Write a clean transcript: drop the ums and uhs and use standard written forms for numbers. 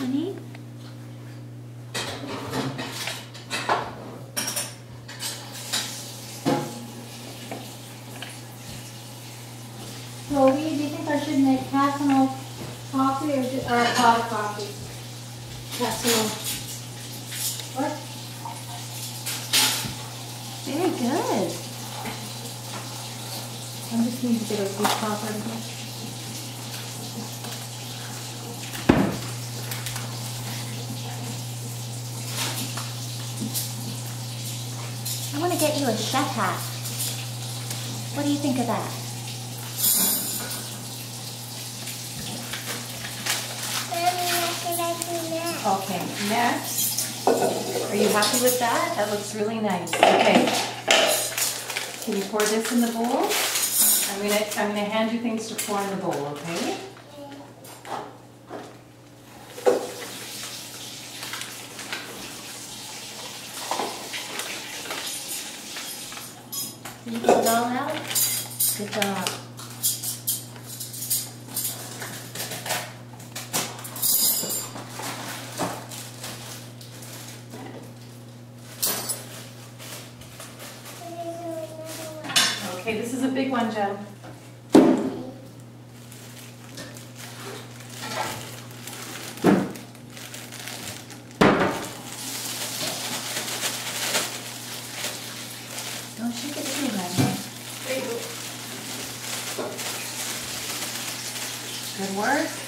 honey. Chloe, do you think I should make casserole coffee or pot of coffee? Casserole. What? Very good. I just need to get a good top out of here. I want to get you a chef hat. What do you think of that? Okay, next. Are you happy with that? That looks really nice. Okay. Can you pour this in the bowl? I'm gonna hand you things to pour in the bowl, okay? You get it all out? Good job. Okay, this is a big one, Jem. Don't shake it too much. There you go. Good work.